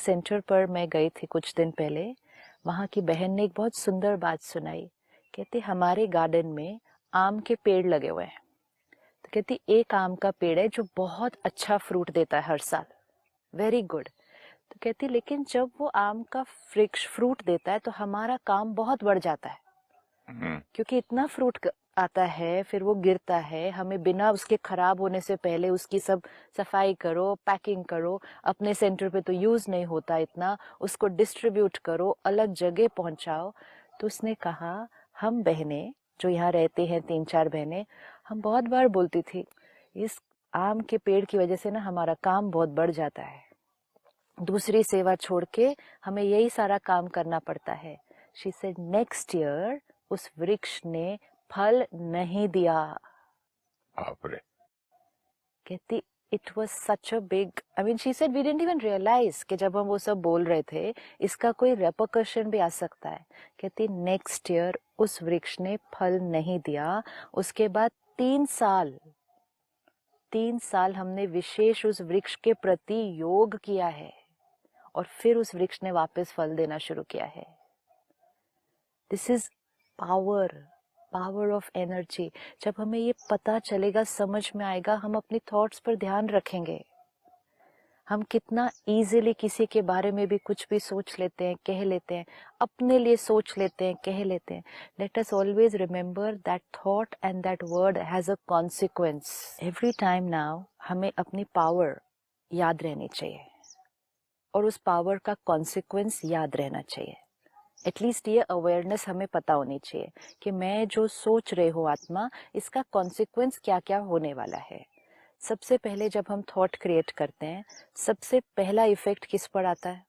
Centre पर मैं गई थी कुछ दिन पहले, वहाँ की बहन ने एक बहुत सुंदर बात सुनाई। कहती हमारे गार्डन में आम के पेड़ लगे हुए हैं। तो कहती एक आम का पेड़ है जो बहुत अच्छा फ्रूट देता है हर साल, वेरी गुड। तो कहती लेकिन जब वो आम का वृक्ष फ्रूट देता है तो हमारा काम बहुत बढ़ जाता है, क्योंकि इतना फ्रूट आता है, फिर वो गिरता है, हमें बिना उसके खराब होने से पहले उसकी सब सफाई करो, पैकिंग करो, अपने सेंटर पे तो यूज नहीं होता इतना, उसको डिस्ट्रीब्यूट करो, अलग जगह पहुंचाओ। तो उसने कहा हम बहनें जो यहाँ रहते हैं, 3-4 बहनें, हम बहुत बार बोलती थी इस आम के पेड़ की वजह से ना हमारा काम बहुत बढ़ जाता है, दूसरी सेवा छोड़ के हमें यही सारा काम करना पड़ता है। शी सेड नेक्स्ट ईयर उस वृक्ष ने फल नहीं दिया। कहती it was such a big, I mean she said we didn't even realise कि जब हम वो सब बोल रहे थे इसका कोई रेपरकशन भी आ सकता है। कहती नेक्स्ट ईयर उस वृक्ष ने फल नहीं दिया। उसके बाद 3 साल हमने विशेष उस वृक्ष के प्रति योग किया है और फिर उस वृक्ष ने वापस फल देना शुरू किया है। This is power of energy. जब हमें ये पता चलेगा, समझ में आएगा, हम अपनी थॉट्स पर ध्यान रखेंगे। हम कितना इजीली किसी के बारे में भी कुछ भी सोच लेते हैं, कह लेते हैं, अपने लिए सोच लेते हैं, कह लेते हैं। Let us always remember that thought and that word has a consequence every time. Now हमें अपनी पावर याद रहनी चाहिए और उस पावर का कॉन्सिक्वेंस याद रहना चाहिए। एटलीस्ट ये अवेयरनेस हमें पता होनी चाहिए कि मैं जो सोच रही हूँ आत्मा, इसका कॉन्सिक्वेंस क्या क्या होने वाला है। सबसे पहले जब हम थॉट क्रिएट करते हैं, सबसे पहला इफेक्ट किस पर आता है?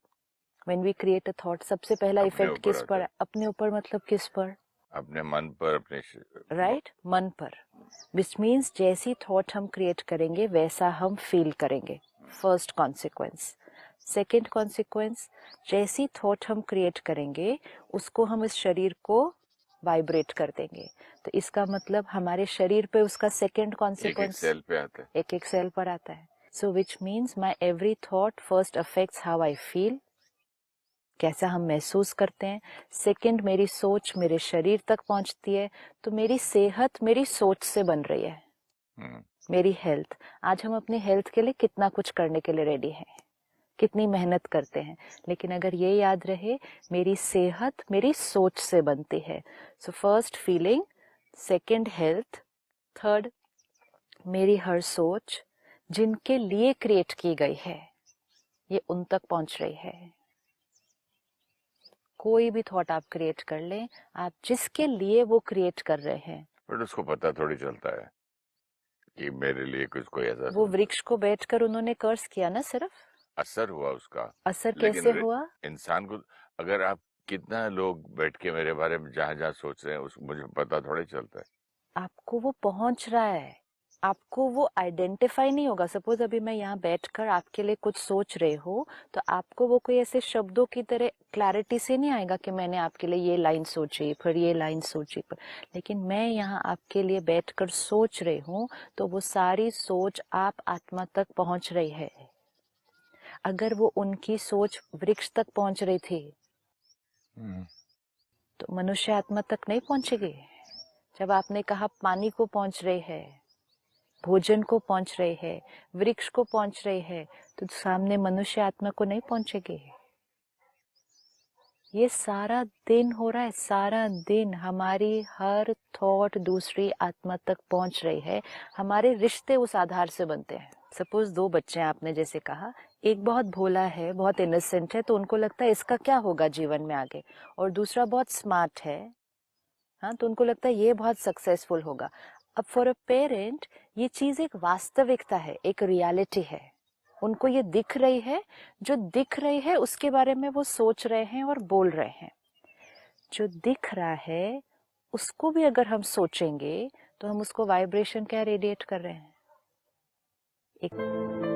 When we create a thought, सबसे पहला इफेक्ट किस पर? अपने ऊपर। मतलब किस पर? अपने मन पर, अपने राइट, मन पर। विच मीन्स जैसी थॉट हम क्रिएट करेंगे वैसा हम फील करेंगे, फर्स्ट कॉन्सिक्वेंस। सेकेंड कॉन्सिक्वेंस, जैसी थॉट हम क्रिएट करेंगे उसको हम इस शरीर को वाइब्रेट कर देंगे। तो इसका मतलब हमारे शरीर पे उसका सेकेंड कॉन्सिक्वेंस सेल पे आता है, एक सेल पर आता है। So which means my every thought first affects how I feel, कैसा हम महसूस करते हैं। सेकंड, मेरी सोच मेरे शरीर तक पहुंचती है, तो मेरी सेहत मेरी सोच से बन रही है। मेरी हेल्थ, आज हम अपनी हेल्थ के लिए कितना कुछ करने के लिए रेडी हैं, कितनी मेहनत करते हैं, लेकिन अगर ये याद रहे मेरी सेहत मेरी सोच से बनती है। So first feeling, second health, third मेरी हर सोच जिनके लिए क्रिएट की गई है ये उन तक पहुंच रही है। कोई भी थॉट आप क्रिएट कर लें, आप जिसके लिए वो क्रिएट कर रहे हैं, बट उसको पता थोड़ी चलता है कि मेरे लिए कुछ कोई ऐसा। वो वृक्ष को बैठकर उन्होंने कर्स किया ना, सिर्फ असर हुआ उसका। असर कैसे हुआ? इंसान को, अगर आप कितना लोग बैठ के मेरे बारे में जहाँ जहाँ सोच रहे हैं उस मुझे पता थोड़ी चलता है। आपको वो पहुंच रहा है, आपको वो आइडेंटिफाई नहीं होगा। सपोज अभी मैं यहाँ बैठकर आपके लिए कुछ सोच रहे हो, तो आपको वो कोई ऐसे शब्दों की तरह क्लैरिटी से नहीं आएगा कि मैंने आपके लिए ये लाइन सोची, फिर ये लाइन सोची, पर लेकिन मैं यहाँ आपके लिए बैठकर सोच रही हूँ, तो वो सारी सोच आप आत्मा तक पहुंच रही है। अगर वो उनकी सोच वृक्ष तक पहुंच रही थी तो मनुष्य आत्मा तक नहीं पहुंचेगी। जब आपने कहा पानी को पहुंच रही है, भोजन को पहुंच रही है, वृक्ष को पहुंच रही है, तो सामने मनुष्य आत्मा को नहीं पहुंचेगी। ये सारा दिन हो रहा है, सारा दिन हमारी हर थॉट दूसरी आत्मा तक पहुंच रही है। हमारे रिश्ते उस आधार से बनते हैं। सपोज 2 बच्चे हैं, आपने जैसे कहा, एक बहुत भोला है, बहुत इनोसेंट है, तो उनको लगता है इसका क्या होगा जीवन में आगे, और दूसरा बहुत स्मार्ट है, हाँ, तो उनको लगता है ये बहुत सक्सेसफुल होगा। अब फॉर अ पेरेंट ये चीज एक वास्तविकता है, एक रियलिटी है, उनको ये दिख रही है, जो दिख रही है उसके बारे में वो सोच रहे हैं और बोल रहे हैं। जो दिख रहा है उसको भी अगर हम सोचेंगे तो हम उसको वाइब्रेशन क्या रेडिएट कर रहे हैं। एक